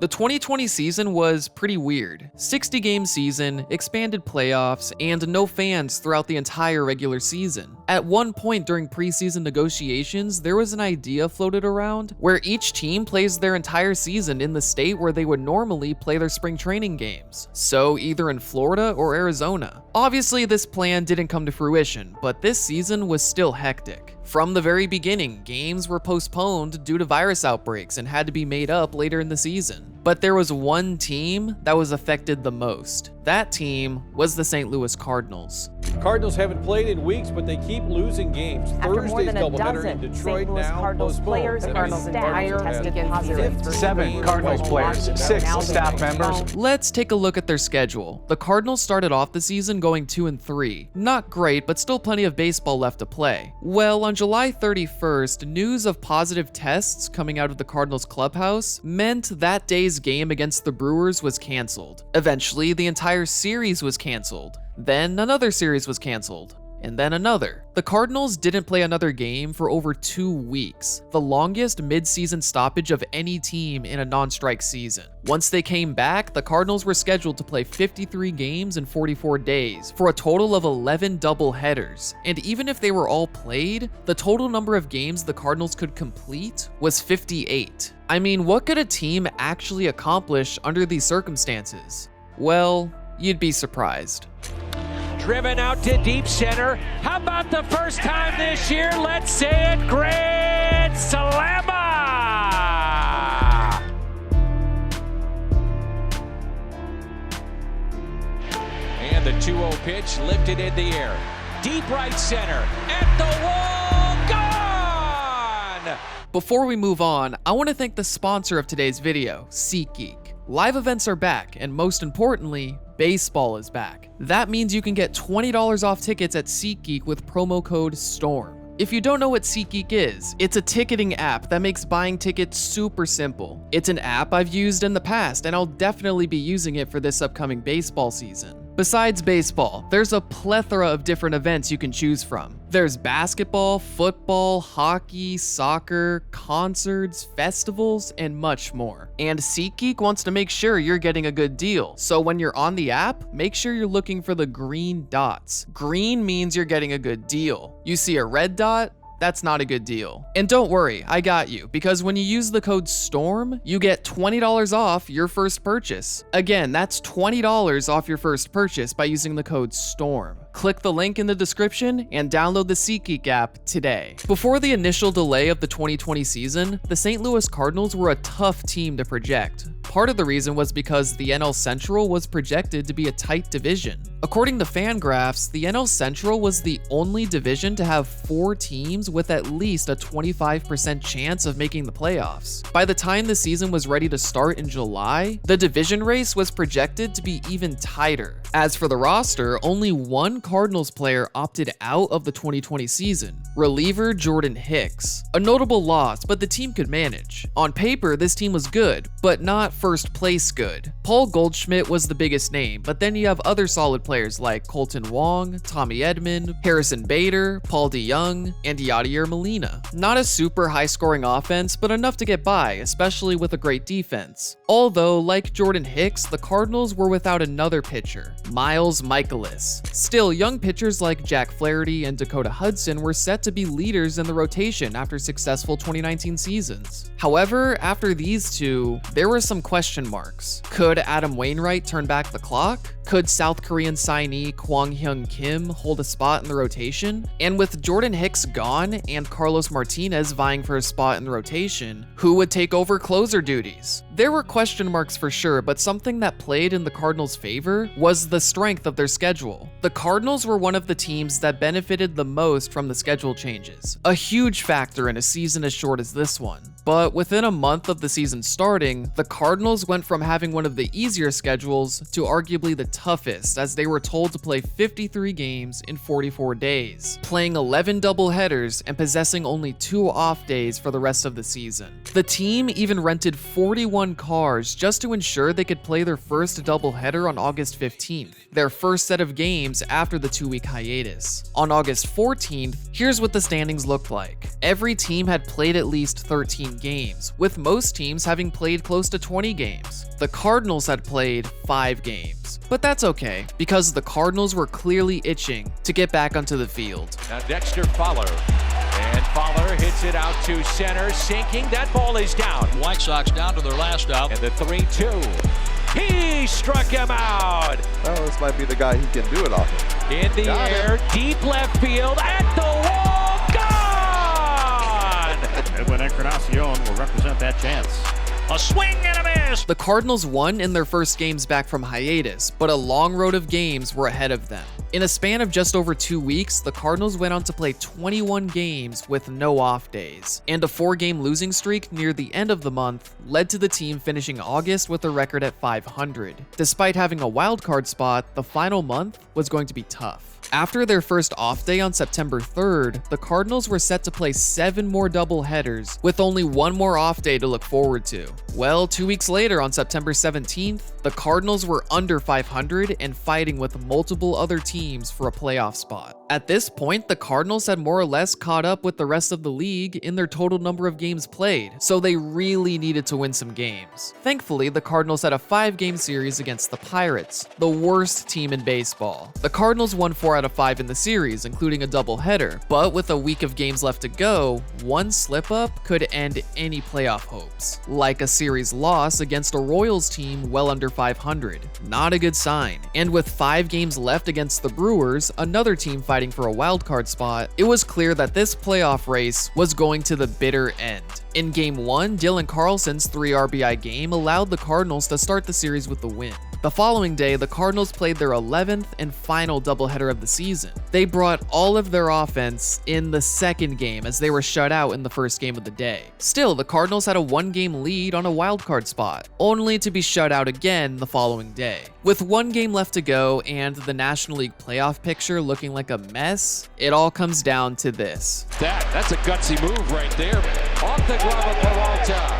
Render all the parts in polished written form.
The 2020 season was pretty weird. 60-game season, expanded playoffs, and no fans throughout the entire regular season. At one point during preseason negotiations, there was an idea floated around where each team plays their entire season in the state where they would normally play their spring training games, so either in Florida or Arizona. Obviously, this plan didn't come to fruition, but this season was still hectic. From the very beginning, games were postponed due to virus outbreaks and had to be made up later in the season. But there was one team that was affected the most. That team was the St. Louis Cardinals. Cardinals haven't played in weeks, but they keep losing games. After more than a dozen St. Louis Cardinals players and staff tested positive. 7 Cardinals players, 6 staff members. Let's take a look at their schedule. The Cardinals started off the season going 2-3. Not great, but still plenty of baseball left to play. Well, on July 31st, news of positive tests coming out of the Cardinals clubhouse meant that day's game against the Brewers was canceled. Eventually, the entire series was canceled. Then another series was canceled. And then another. The Cardinals didn't play another game for over 2 weeks, the longest mid-season stoppage of any team in a non-strike season. Once they came back, the Cardinals were scheduled to play 53 games in 44 days for a total of 11 doubleheaders. And even if they were all played, the total number of games the Cardinals could complete was 58. I mean, what could a team actually accomplish under these circumstances? Well, you'd be surprised. Driven out to deep center. How about the first time this year? Let's say it, Grand Slamma! And the 2-0 pitch lifted in the air. Deep right center. At the wall. Gone! Before we move on, I want to thank the sponsor of today's video, SeatGeek. Live events are back, and most importantly, baseball is back. That means you can get $20 off tickets at SeatGeek with promo code STORM. If you don't know what SeatGeek is, it's a ticketing app that makes buying tickets super simple. It's an app I've used in the past, and I'll definitely be using it for this upcoming baseball season. Besides baseball, there's a plethora of different events you can choose from. There's basketball, football, hockey, soccer, concerts, festivals, and much more. And SeatGeek wants to make sure you're getting a good deal. So when you're on the app, make sure you're looking for the green dots. Green means you're getting a good deal. You see a red dot? That's not a good deal. And don't worry, I got you, because when you use the code STORM, you get $20 off your first purchase. Again, that's $20 off your first purchase by using the code STORM. Click the link in the description and download the SeatGeek app today. Before the initial delay of the 2020 season, the St. Louis Cardinals were a tough team to project. Part of the reason was because the NL Central was projected to be a tight division. According to Fangraphs, the NL Central was the only division to have 4 teams with at least a 25% chance of making the playoffs. By the time the season was ready to start in July, the division race was projected to be even tighter. As for the roster, only one Cardinals player opted out of the 2020 season, reliever Jordan Hicks. A notable loss, but the team could manage. On paper, this team was good, but not first place good. Paul Goldschmidt was the biggest name, but then you have other solid players like Colton Wong, Tommy Edman, Harrison Bader, Paul DeYoung, and Yadier Molina. Not a super high-scoring offense, but enough to get by, especially with a great defense. Although, like Jordan Hicks, the Cardinals were without another pitcher, Miles Michaelis. Still, young pitchers like Jack Flaherty and Dakota Hudson were set to be leaders in the rotation after successful 2019 seasons. However, after these two, there were some question marks. Could Adam Wainwright turn back the clock? Could South Korean signee Kwang Hyun Kim hold a spot in the rotation? And with Jordan Hicks gone and Carlos Martinez vying for a spot in the rotation, who would take over closer duties? There were question marks for sure, but something that played in the Cardinals' favor was the strength of their schedule. The Cardinals were one of the teams that benefited the most from the schedule changes, a huge factor in a season as short as this one. But within a month of the season starting, the Cardinals went from having one of the easier schedules to arguably the toughest as they were told to play 53 games in 44 days, playing 11 doubleheaders and possessing only 2 off days for the rest of the season. The team even rented 41 cars just to ensure they could play their first doubleheader on August 15th, their first set of games after the 2-week hiatus. On August 14th, here's what the standings looked like. Every team had played at least 13 games, with most teams having played close to 20 games. The Cardinals had played 5 games. But that's okay, because the Cardinals were clearly itching to get back onto the field. Now Dexter Fowler. And Fowler hits it out to center, sinking. That ball is down. White Sox down to their last out. And the 3-2. He struck him out. Well, this might be the guy who can do it off of. In the air, deep left field, at the wall, gone! Edwin Encarnacion will represent that chance. A swing and a miss! The Cardinals won in their first games back from hiatus, but a long road of games were ahead of them. In a span of just over 2 weeks, the Cardinals went on to play 21 games with no off days, and a 4-game losing streak near the end of the month led to the team finishing August with a record at 500. Despite having a wildcard spot, the final month was going to be tough. After their first off day on September 3rd, the Cardinals were set to play 7 more doubleheaders, with only 1 more off day to look forward to. Well, 2 weeks later on September 17th, the Cardinals were under 500 and fighting with multiple other teams for a playoff spot. At this point, the Cardinals had more or less caught up with the rest of the league in their total number of games played, so they really needed to win some games. Thankfully, the Cardinals had a 5-game series against the Pirates, the worst team in baseball. The Cardinals won 4 out of 5 in the series, including a doubleheader, but with a week of games left to go, one slip-up could end any playoff hopes, like a series loss against a Royals team well under 500. Not a good sign. And with 5 games left against the Brewers, another team fighting for a wildcard spot, it was clear that this playoff race was going to the bitter end. In Game 1, Dylan Carlson's 3 RBI game allowed the Cardinals to start the series with the win. The following day, the Cardinals played their 11th and final doubleheader of the season. They brought all of their offense in the second game as they were shut out in the first game of the day. Still, the Cardinals had a 1-game lead on a wildcard spot, only to be shut out again the following day. With 1 game left to go and the National League playoff picture looking like a mess, it all comes down to this. That's a gutsy move right there. Off the glove of Peralta.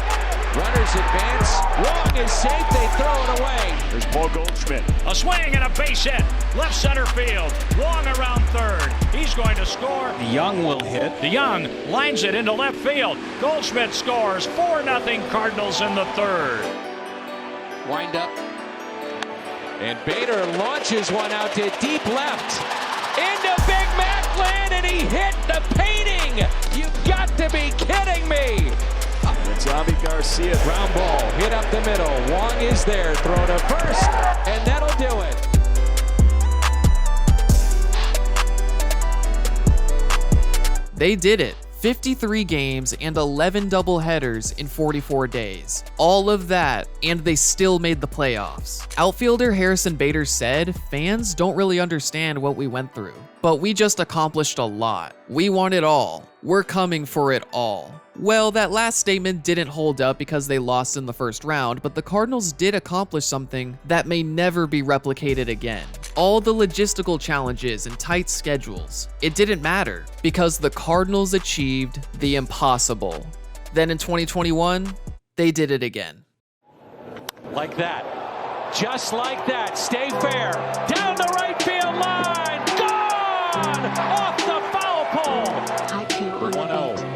Runners advance. Wong is safe. They throw it away. There's Paul Goldschmidt. A swing and a base hit. Left center field. Wong around third. He's going to score. DeYoung will hit. DeYoung lines it into left field. Goldschmidt scores. 4-0 Cardinals in the third. Wind up. And Bader launches one out to deep left. Into Big Mac land, and he hit the painting. You've got to be kidding me. It's Avi Garcia. Ground ball hit up the middle. Wong is there. Throw to first, and that'll do it. They did it. 53 games and 11 doubleheaders in 44 days. All of that, and they still made the playoffs. Outfielder Harrison Bader said, "Fans don't really understand what we went through, but we just accomplished a lot. We want it all. We're coming for it all." Well, that last statement didn't hold up because they lost in the first round, but the Cardinals did accomplish something that may never be replicated again. All the logistical challenges and tight schedules, it didn't matter because the Cardinals achieved the impossible. Then in 2021, they did it again. Like that. Just like that. Stay fair. Down the right field line. Gone! Off the foul pole. 1-0.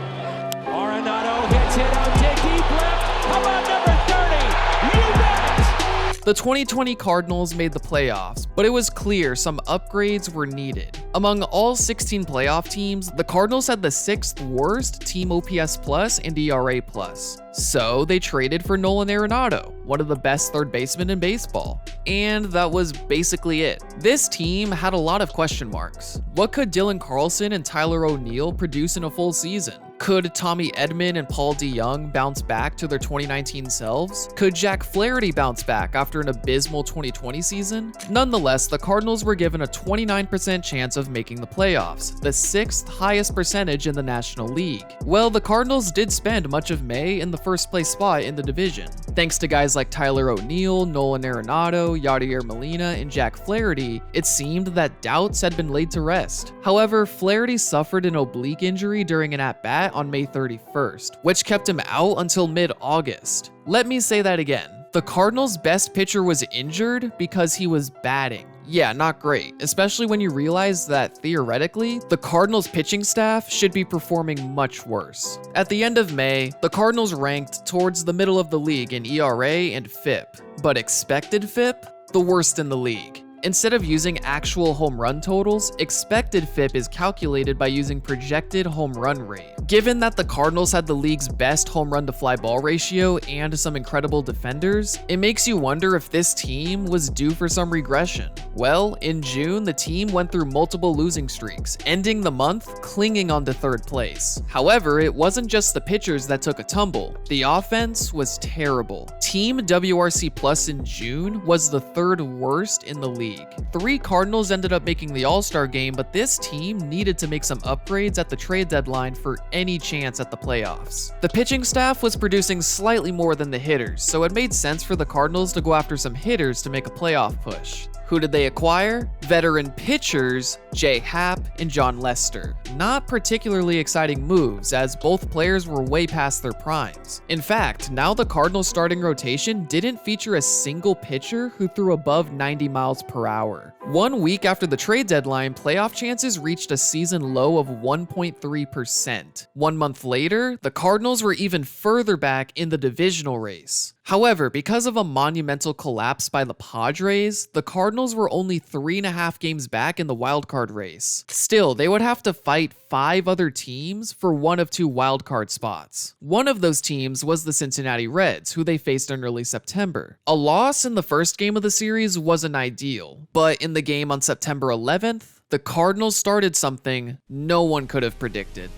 Arenado hits it out to deep left. How about number 30? You bet! The 2020 Cardinals made the playoffs, but it was clear some upgrades were needed. Among all 16 playoff teams, the Cardinals had the 6th worst team OPS plus and ERA plus. So they traded for Nolan Arenado, one of the best third basemen in baseball. And that was basically it. This team had a lot of question marks. What could Dylan Carlson and Tyler O'Neill produce in a full season? Could Tommy Edman and Paul DeJong bounce back to their 2019 selves? Could Jack Flaherty bounce back after an abysmal 2020 season? Nonetheless, the Cardinals were given a 29% chance of making the playoffs, the 6th highest percentage in the National League. Well, the Cardinals did spend much of May in the first place spot in the division. Thanks to guys like Tyler O'Neill, Nolan Arenado, Yadier Molina, and Jack Flaherty, it seemed that doubts had been laid to rest. However, Flaherty suffered an oblique injury during an at-bat on May 31st, which kept him out until mid-August. Let me say that again. The Cardinals' best pitcher was injured because he was batting. Yeah, not great, especially when you realize that, theoretically, the Cardinals' pitching staff should be performing much worse. At the end of May, the Cardinals ranked towards the middle of the league in ERA and FIP, but expected FIP? The worst in the league. Instead of using actual home run totals, expected FIP is calculated by using projected home run rate. Given that the Cardinals had the league's best home run to fly ball ratio and some incredible defenders, it makes you wonder if this team was due for some regression. Well, in June, the team went through multiple losing streaks, ending the month clinging onto 3rd place. However, it wasn't just the pitchers that took a tumble. The offense was terrible. Team WRC Plus in June was the 3rd worst in the league. 3 Cardinals ended up making the All-Star game, but this team needed to make some upgrades at the trade deadline for any chance at the playoffs. The pitching staff was producing slightly more than the hitters, so it made sense for the Cardinals to go after some hitters to make a playoff push. Who did they acquire? Veteran pitchers Jay Happ and John Lester. Not particularly exciting moves, as both players were way past their primes. In fact, now the Cardinals' starting rotation didn't feature a single pitcher who threw above 90 miles per hour. 1 week after the trade deadline, playoff chances reached a season low of 1.3%. 1 month later, the Cardinals were even further back in the divisional race. However, because of a monumental collapse by the Padres, the Cardinals were only 3.5 games back in the wildcard race. Still, they would have to fight 5 other teams for one of 2 wildcard spots. One of those teams was the Cincinnati Reds, who they faced in early September. A loss in the first game of the series wasn't ideal, but in the game on September 11th, the Cardinals started something no one could have predicted.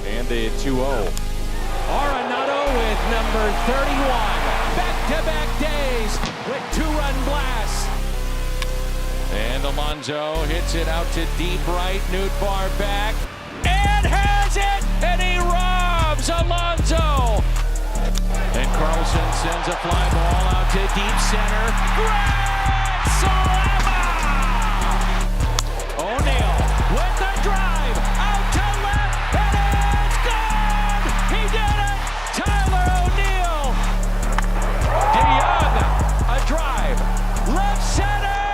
And a 2-0. Arenado with number 31. Back-to-back days with 2-run blasts. And Alonso hits it out to deep right. Nootbaar back and has it, and he robs Alonso. And Carlson sends a fly ball out to deep center. Grand slam! O'Neill with the drive out to left, and it's gone. He did it. Tyler O'Neill. DeJong, a drive, left center,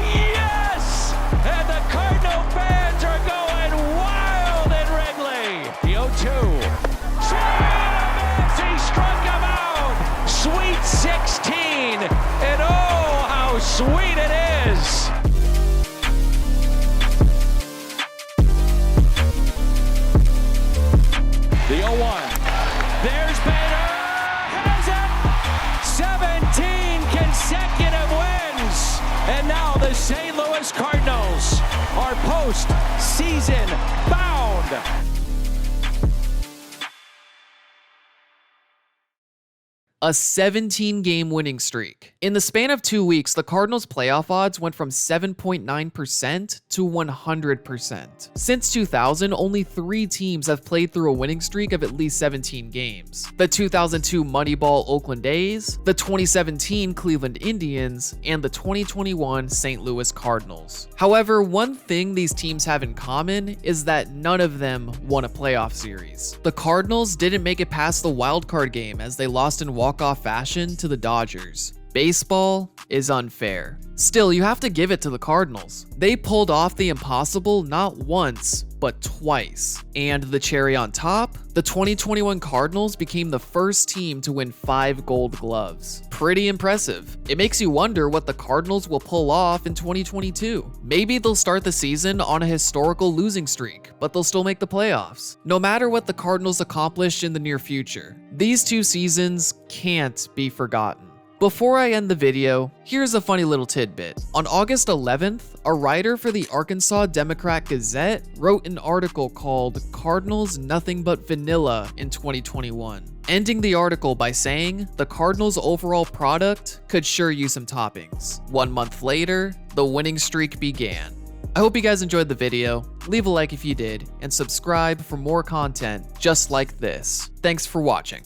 yes! And the Cardinal fans are going wild in Wrigley. The 0-2. He struck him out. Sweet 16, and oh, how sweet it is. The 0-1. There's Bader. Has it. 17 consecutive wins. And now the St. Louis Cardinals are post-season bound. A 17-game winning streak. In the span of 2 weeks, the Cardinals' playoff odds went from 7.9% to 100%. Since 2000, only 3 teams have played through a winning streak of at least 17 games. The 2002 Moneyball Oakland A's, the 2017 Cleveland Indians, and the 2021 St. Louis Cardinals. However, one thing these teams have in common is that none of them won a playoff series. The Cardinals didn't make it past the wildcard game as they lost in walk-off fashion to the Dodgers. Baseball is unfair. Still, you have to give it to the Cardinals. They pulled off the impossible not once, but twice. And the cherry on top, the 2021 Cardinals became the first team to win 5 Gold Gloves. Pretty impressive. It makes you wonder what the Cardinals will pull off in 2022. Maybe they'll start the season on a historical losing streak, but they'll still make the playoffs. No matter what the Cardinals accomplish in the near future, these 2 seasons can't be forgotten. Before I end the video, here's a funny little tidbit. On August 11th, a writer for the Arkansas Democrat Gazette wrote an article called "Cardinals Nothing But Vanilla in 2021," ending the article by saying the Cardinals' overall product could sure use some toppings. 1 month later, the winning streak began. I hope you guys enjoyed the video. Leave a like if you did, and subscribe for more content just like this. Thanks for watching.